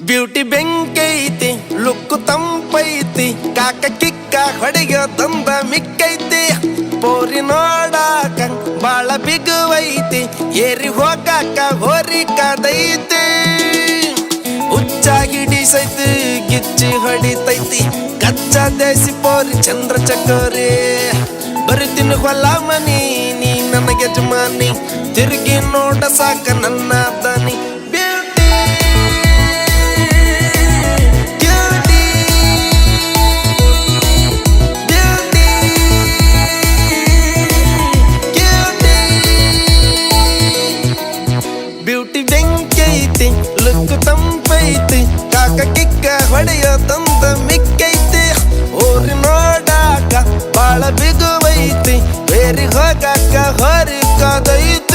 beauty ಬೆಂಕೈತಿ look ತಂಪೈತಿ ಕಾಕ ಕಿಕ್ಕ ಹೊಡೆಯೋದಂದ ಮಿಕ್ಕೈತಿ ಪೋರಿ ನೋಡಾಕ ಬಾಳ ಬಿಗುವೈತಿ ಏರಿ ಹೋಗಾಕ ಹೋರಿ ಕದೈತಿ ಹುಚ್ಚಾಗಿಡಿಸೈತಿ ಗಿಚ್ಚಿ ಹೊಡಿತೈತಿ ಕಚ್ಚಾ ದೇಸಿ ಪೋರಿ ಚಂದ್ರ ಚಕೋರಿ ಬರುತ್ತೀನಿ ಹೊಲ ಮನಿ ನೀ ನನಗೆ ಯಜಮಾನಿ ತಿರುಗಿ ನೋಡ ಸಾಕ ನನ್ನ ದನಿ ಬ್ಯೂಟಿ ಬೆಂಕೈತಿ ಲುಕ್ಕು ತಂಪೈತಿ ಕಾಕ ಕಿಕ್ಕ ಹೊಡೆಯೋದಂದ ಮಿಕ್ಕೈತಿ ಊರಿ ನೋಡಾಕ ಬಾಳ ಬಿಗುವೈತಿ ಬೇರಿ ಹೋಗಾಕ ಹೊರಿ ಕದೈತಿ